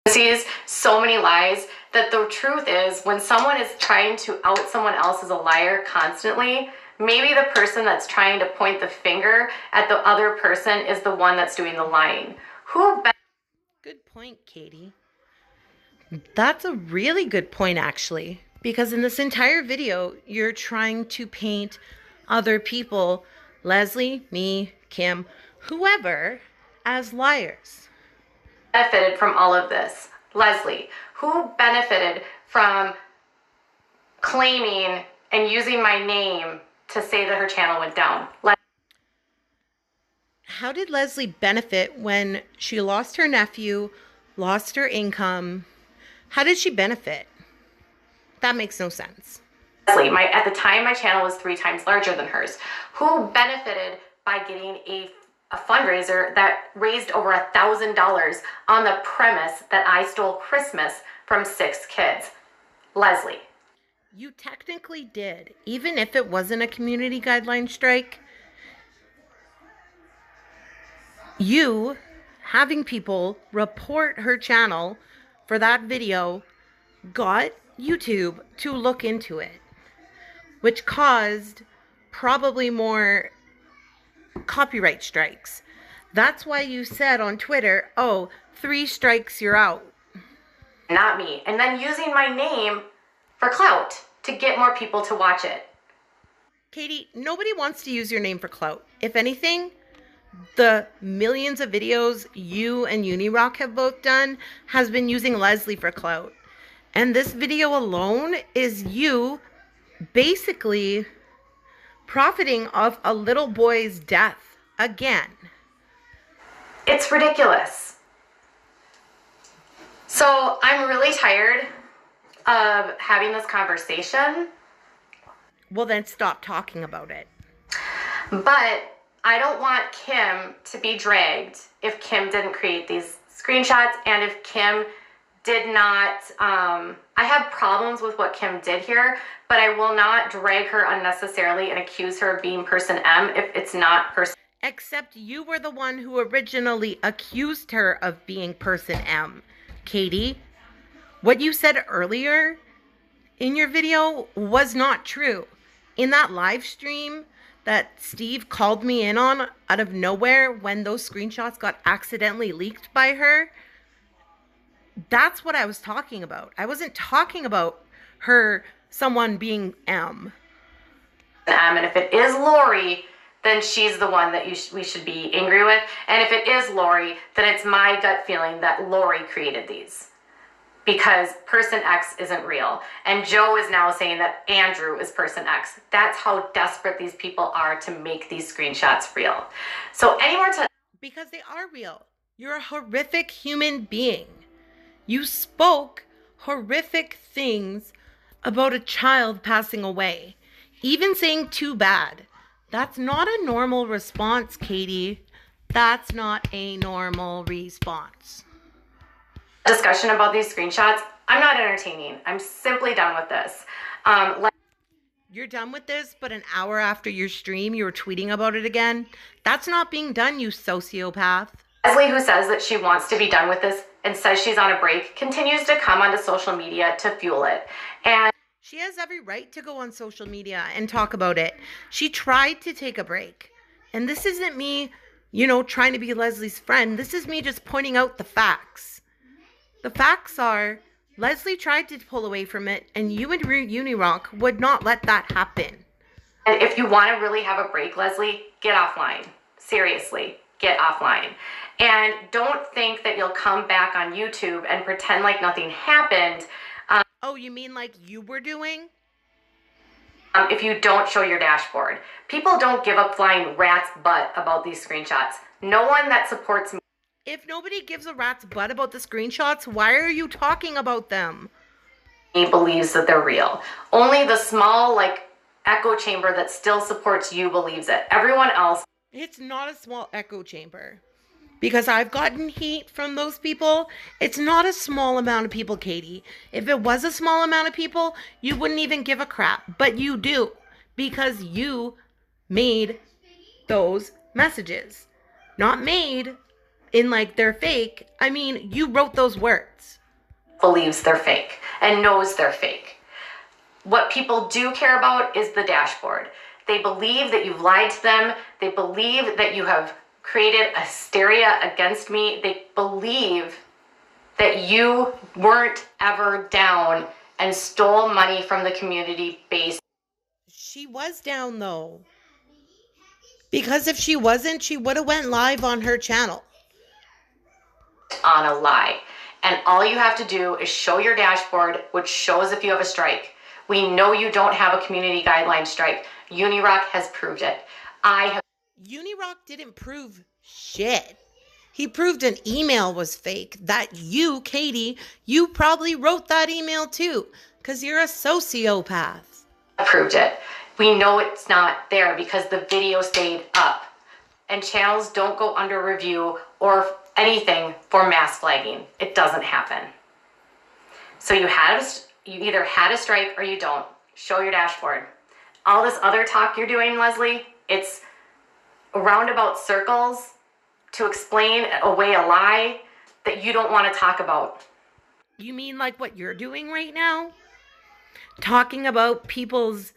Sees so many lies that the truth is when someone is trying to out someone else as a liar constantly, maybe the person that's trying to point the finger at the other person is the one that's doing the lying. Good point, Katie. That's a really good point, actually, because in this entire video, you're trying to paint other people, Leslie, me, Kim, whoever, as liars. Benefited from all of this? Leslie. Who benefited from claiming and using my name to say that her channel went down? How did Leslie benefit when she lost her nephew, lost her income? How did she benefit? That makes no sense. Leslie, at the time, my channel was 3 times larger than hers. Who benefited by getting a fundraiser that raised over $1,000 on the premise that I stole Christmas from 6 kids? Leslie. You technically did, even if it wasn't a community guideline strike. You having people report her channel for that video got YouTube to look into it, which caused probably more copyright strikes. That's why you said on Twitter, oh, 3 strikes, you're out. Not me. And then using my name for clout to get more people to watch it. Katie, nobody wants to use your name for clout. If anything, the millions of videos you and Unirock have both done has been using Leslie for clout. And this video alone is you basically profiting off a little boy's death again. It's ridiculous. So I'm really tired of having this conversation. Well, then stop talking about it. But I don't want Kim to be dragged if Kim didn't create these screenshots and if Kim did not, I have problems with what Kim did here, but I will not drag her unnecessarily and accuse her of being person M if it's not person. Except you were the one who originally accused her of being person M, Katie. What you said earlier in your video was not true. In that live stream that Steve called me in on out of nowhere when those screenshots got accidentally leaked by her, that's what I was talking about. I wasn't talking about someone being M. And if it is Lori, then she's the one that we should be angry with. And if it is Lori, then it's my gut feeling that Lori created these. Because person X isn't real. And Joe is now saying that Andrew is person X. That's how desperate these people are to make these screenshots real. So any more time. Because they are real. You're a horrific human being. You spoke horrific things about a child passing away. Even saying too bad. That's not a normal response, Katie. That's not a normal response. Discussion about these screenshots, I'm not entertaining. I'm simply done with this. You're done with this, but an hour after your stream, you were tweeting about it again? That's not being done, you sociopath. Leslie, who says that she wants to be done with this and says she's on a break, continues to come onto social media to fuel it. And she has every right to go on social media and talk about it. She tried to take a break. And this isn't me, trying to be Leslie's friend. This is me just pointing out the facts. The facts are, Leslie tried to pull away from it, and you and Unirock would not let that happen. And if you want to really have a break, Leslie, get offline. Seriously, get offline. And don't think that you'll come back on YouTube and pretend like nothing happened. Oh, you mean like you were doing? If you don't show your dashboard. People don't give a flying rat's butt about these screenshots. No one that supports me. If nobody gives a rat's butt about the screenshots, why are you talking about them? He believes that they're real. Only the small, echo chamber that still supports you believes it. Everyone else. It's not a small echo chamber. Because I've gotten heat from those people. It's not a small amount of people, Katie. If it was a small amount of people, you wouldn't even give a crap. But you do. Because you made those messages. Not made. in like they're fake, I mean, you wrote those words. Believes they're fake and knows they're fake. What people do care about is the dashboard. They believe that you've lied to them. They believe that you have created a hysteria against me. They believe that you weren't ever down and stole money from the community based. She was down though. Because if she wasn't, she would have went live on her channel. On a lie. And all you have to do is show your dashboard, which shows if you have a strike. We know you don't have a community guideline strike. Unirock has proved it. Unirock didn't prove shit. He proved an email was fake. That you, Katie, you probably wrote that email too, because you're a sociopath. Proved it. We know it's not there because the video stayed up. And channels don't go under review or anything for mass flagging. It doesn't happen. So you either had a strike or you don't. Show your dashboard. All this other talk you're doing, Leslie, it's roundabout circles to explain away a lie that you don't want to talk about. You mean like what you're doing right now? Talking about people's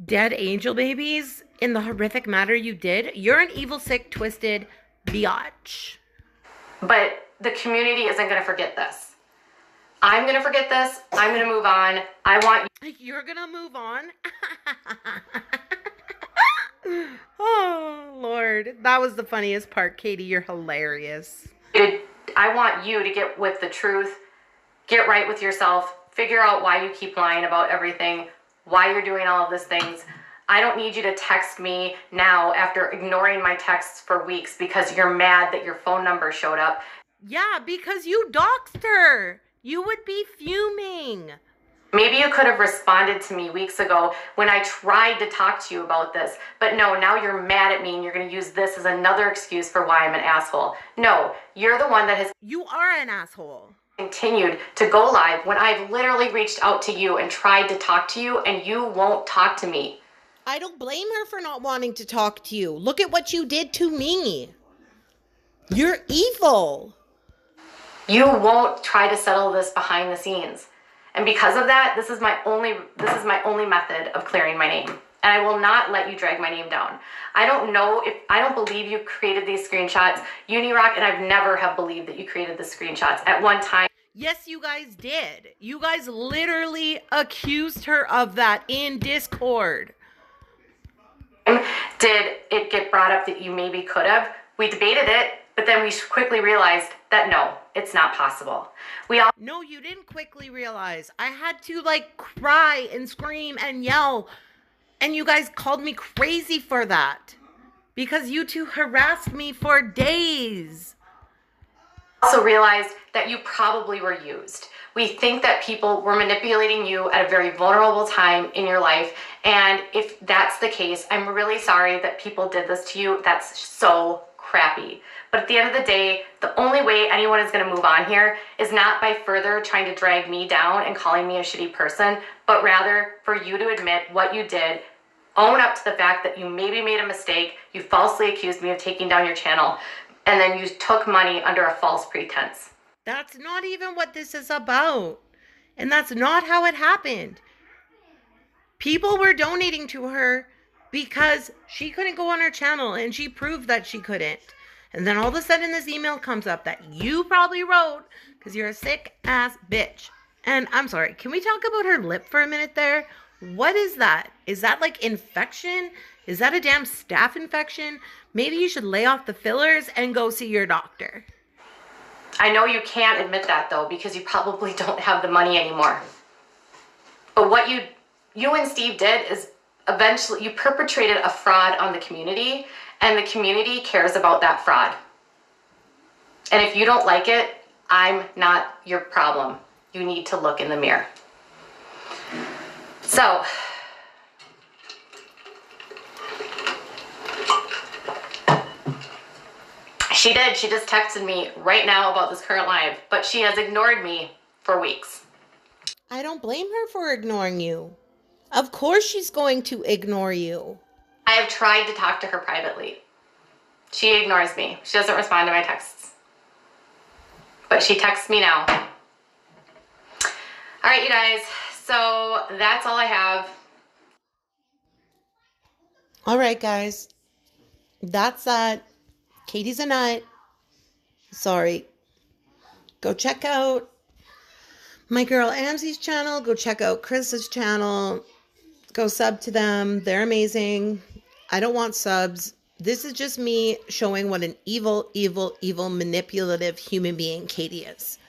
dead angel babies in the horrific manner you did? You're an evil, sick, twisted biatch. But the community isn't going to forget this. I'm going to forget this. I'm going to move on. I want you. You're going to move on? Oh, Lord. That was the funniest part, Katie. You're hilarious. I want you to get with the truth. Get right with yourself. Figure out why you keep lying about everything. Why you're doing all of these things. I don't need you to text me now after ignoring my texts for weeks because you're mad that your phone number showed up. Yeah, because you doxed her. You would be fuming. Maybe you could have responded to me weeks ago when I tried to talk to you about this. But no, now you're mad at me and you're going to use this as another excuse for why I'm an asshole. No, you're the one that has... You are an asshole. ...continued to go live when I've literally reached out to you and tried to talk to you and you won't talk to me. I don't blame her for not wanting to talk to you. Look at what you did to me. You're evil. You won't try to settle this behind the scenes. And because of that, this is my only method of clearing my name. And I will not let you drag my name down. I don't believe you created these screenshots, Unirock, and I've never have believed that you created the screenshots at one time. Yes, you guys did. You guys literally accused her of that in Discord. Did it get brought up that you maybe could have? We debated it, but then we quickly realized that no, it's not possible. No, you didn't quickly realize. I had to like cry and scream and yell. And you guys called me crazy for that. Because you two harassed me for days. Also realized that you probably were used. We think that people were manipulating you at a very vulnerable time in your life. And if that's the case, I'm really sorry that people did this to you. That's so crappy. But at the end of the day, the only way anyone is going to move on here is not by further trying to drag me down and calling me a shitty person, but rather for you to admit what you did, own up to the fact that you maybe made a mistake, you falsely accused me of taking down your channel, and then you took money under a false pretense. That's not even what this is about. And that's not how it happened. People were donating to her because she couldn't go on her channel, and she proved that she couldn't. And then all of a sudden this email comes up that you probably wrote because you're a sick ass bitch. And I'm sorry, can we talk about her lip for a minute there? What is that? Is that like infection? Is that a damn staph infection? Maybe you should lay off the fillers and go see your doctor. I know you can't admit that though because you probably don't have the money anymore. But what you and Steve did is eventually you perpetrated a fraud on the community, and the community cares about that fraud. And if you don't like it, I'm not your problem. You need to look in the mirror. So, she did. She just texted me right now about this current live, but she has ignored me for weeks. I don't blame her for ignoring you. Of course she's going to ignore you. I have tried to talk to her privately. She ignores me. She doesn't respond to my texts. But she texts me now. All right, you guys. So that's all I have. All right, guys. That's that. Katie's a nut. Sorry. Go check out my girl Amzi's channel. Go check out Chris's channel. Go sub to them. They're amazing. I don't want subs. This is just me showing what an evil, evil, evil, manipulative human being Katie is.